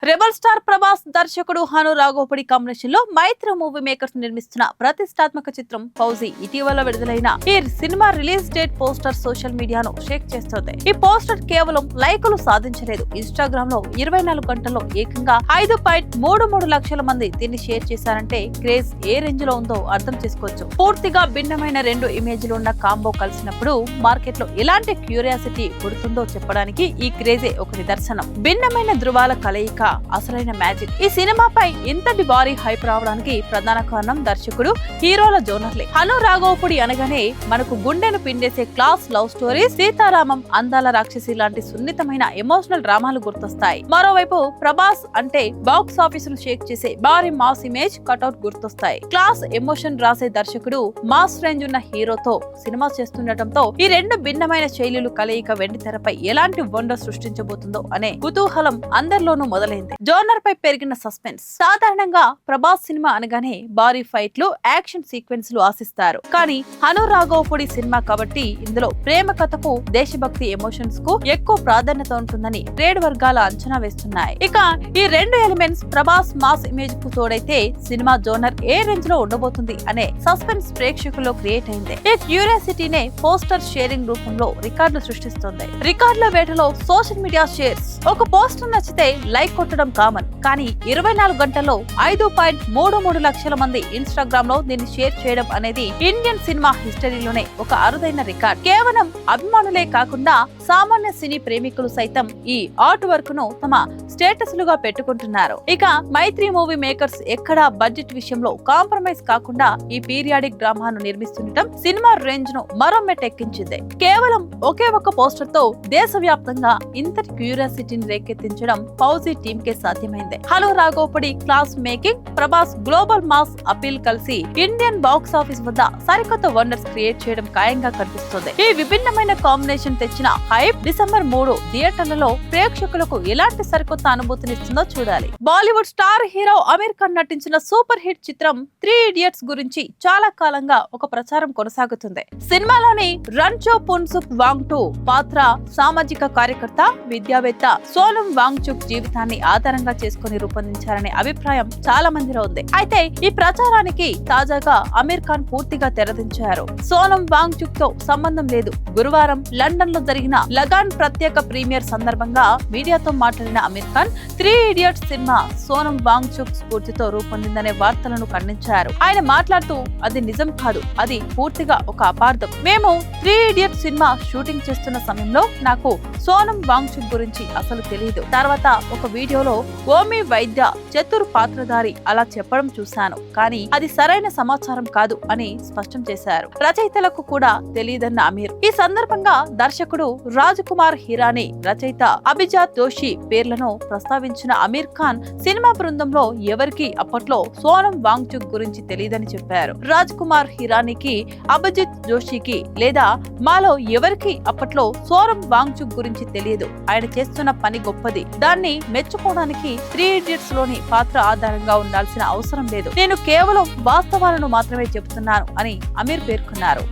Rebel star Prabhas దర్శకుడు Hanu రాఘోపడి combination లో మైత్రి movie makers నిర్మిస్తున్న ప్రతిష్టాత్మక చిత్రం ఫౌజీ ఇటీవల విడుదలైన ఈ cinema release date poster social మీడియాను షేక్ చేస్తోంది. ఈ పోస్టర్ కేవలం లైకులు సాధించలేదు. ఇన్స్టాగ్రామ్ లో 24 గంటల్లో ఏకంగా 5.33 లక్షల మంది దీన్ని షేర్ చేశారంటే క్రేజ్ ఏ రేంజ్ లో ఉందో అర్థం చేసుకోవచ్చు. పూర్తిగా భిన్నమైన రెండు ఇమేజ్లు ఉన్న కాంబో కలిసినప్పుడు మార్కెట్ లో ఎలాంటి క్యూరియాసిటీ పుడుతుందో చెప్పడానికి ఈ క్రేజే ఒక నిదర్శనం. భిన్నమైన ధృవాల కలయిక అసలైన మ్యాజిక్. ఈ సినిమాపై ఇంతటి భారీ హైప్ రావడానికి ప్రధాన కారణం దర్శకుడు, హీరోల జోనర్లే. హను రాఘోపడి అనగానే మనకు గుండెను పిండేసే క్లాస్ లవ్ స్టోరీ, సీతారామం, అందాల రాక్షసి లాంటి సున్నితమైన ఎమోషనల్ డ్రామాలు గుర్తొస్తాయి. మరోవైపు ప్రభాస్ అంటే బాక్స్ ఆఫీసును షేక్ చేసే భారీ మాస్ ఇమేజ్ కటౌట్ గుర్తొస్తాయి. క్లాస్ ఎమోషన్ రాసే దర్శకుడు మాస్ రేంజ్ ఉన్న హీరోతో సినిమా చేస్తుండటంతో ఈ రెండు భిన్నమైన శైలులు కలయిక వెండి తెరపై ఎలాంటి వండర్ సృష్టించబోతుందో అనే కుతూహలం అందరిలోనూ మొదలైంది. జోనర్ పై పెరిగిన సస్పెన్స్. సాధారణంగా ప్రభాస్ సినిమా అనగానే భారీ ఫైట్లు, యాక్షన్ సీక్వెన్స్లు ఆశిస్తారు. కానీ హను రాఘోపడి సినిమా కాబట్టి ఇందులో ప్రేమ కథకు, దేశభక్తి ఎమోషన్స్ కు ఎక్కువ ప్రాధాన్యత ఉంటుందని ట్రేడ్ వర్గాల అంచనా వేస్తున్నాయి. ఇక ఈ రెండు ఎలిమెంట్స్ ప్రభాస్ మాస్ ఇమేజ్ కు తోడైతే సినిమా జోనర్ ఏ రేంజ్ లో ఉండబోతుంది అనే సస్పెన్స్ ప్రేక్షకుల్లో క్రియేట్ అయింది. ఈ క్యూరియాసిటీనే పోస్టర్ షేరింగ్ రూపంలో రికార్డులు సృష్టిస్తోంది. రికార్డుల వేటలో సోషల్ మీడియా షేర్స్. ఒక పోస్టర్ నచ్చితే లైక్ కొట్టడం కామన్, కానీ 24 గంటల్లో 5.33 లక్షల మంది ఇన్స్టాగ్రామ్ లో దీన్ని షేర్ చేయడం అనేది ఇండియన్ సినిమా హిస్టరీలోనే ఒక అరుదైన రికార్డ్. కేవలం అభిమానులే కాకుండా సామాన్య సినీ ప్రేమికులు సైతం ఈ ఆర్ట్ వర్క్ ను తమ స్టేటస్ లుగా పెట్టుకుంటున్నారు. ఇక మైత్రి మూవీ మేకర్స్ ఎక్కడా బడ్జెట్ విషయంలో కాంప్రమైజ్ కాకుండా ఈ పీరియాడిక్ డ్రామాను నిర్మిస్తుండటం సినిమా రేంజ్ ను మరో మెట్టెక్కించింది. కేవలం ఒకే ఒక పోస్టర్ తో దేశవ్యాప్తంగా ఇంతటి క్యూరియాసిటీని రేకెత్తించడం ఫౌజీ టీమ్ కే సాధ్యమైంది. Hanu Raghavapudi class making, Prabhas global mass appeal కలిసి ఇండియన్ బాక్స్ ఆఫీస్ వద్ద సరికొత్త వండర్స్ క్రియేట్ చేయడం ఖాయంగా కనిపిస్తుంది. ఈ విభిన్నమైన కాంబినేషన్ తెచ్చిన హైప్ డిసెంబర్ 3 థియేటర్లలో ప్రేక్షకులకు ఎలాంటి సరికొత్త అనుభూతినిస్తుందో చూడాలి. బాలీవుడ్ స్టార్ హీరో అమీర్ ఖాన్ నటించిన సూపర్ హిట్ చిత్రం 3 ఇడియట్స్ గురించి చాలా కాలంగా ఒక ప్రచారం కొనసాగుతుంది. సినిమాలోని రణ్చో పున్సుక్ వాంగ్టు పాత్ర సామాజిక కార్యకర్త, విద్యావేత్త సోనం వాంగ్చుక్ జీవితాన్ని ఆధారంగా చేసుకుని రూపొందించారనే అభిప్రాయం చాలా మందిలో ఉంది. అయితే ఈ ప్రచారానికి తాజాగా అమీర్ ఖాన్ పూర్తిగా తెరదించారు. సోనం వాంగ్చుక్ తో సంబంధం లేదు. గురువారం లండన్ లో జరిగిన లగాన్ ప్రత్యేక ప్రీమియర్ సందర్భంగా మీడియాతో మాట్లాడిన అమీర్ ఖాన్ 3 ఇడియట్స్ సినిమా సోనం వాంగ్చుక్ స్ఫూర్తితో రూపొందిందనే వార్తలను ఖండించారు. ఆయన మాట్లాడుతూ అది నిజం కాదు, అది పూర్తిగా ఒక అపార్థం. మేము 3 ఇడియట్స్ సినిమా షూటింగ్ చేస్తున్న సమయంలో నాకు సోనం వాంగ్చుక్ గురించి అసలు తెలియదు. తర్వాత ఒక వీడియోలో ఓమి వైద్య చతుర్ పాత్రధారి అలా చెప్పడం చూశాను, కానీ అది సరైన సమాచారం కాదు అని స్పష్టం చేశారు. రచయితలకు కూడా తెలియదన్న అమీర్. ఈ సందర్భంగా దర్శకుడు రాజ్ కుమార్ హిరానీ, రచయిత అభిజాత్ జోషి పేర్లను ప్రస్తావించిన అమీర్ ఖాన్ సినిమా బృందంలో ఎవరికి అప్పట్లో సోనం వాంగ్చుక్ గురించి తెలియదని చెప్పారు. రాజ్ కుమార్ హిరానీకి, అభిజిత్ జోషికి లేదా మాలో ఎవరికి అప్పట్లో సోనం వాంగ్చుక్ గురించి తెలియదు. ఆయన చేస్తున్న పని గొప్పది. దాన్ని మెచ్చుకోవడానికి 3 ఇడియట్స్ లోని పాత్ర ఆధారంగా ఉండాల్సిన అవసరం లేదు. నేను కేవలం వాస్తవాలను మాత్రమే చెబుతున్నాను అని అమీర్ పేర్కొన్నారు.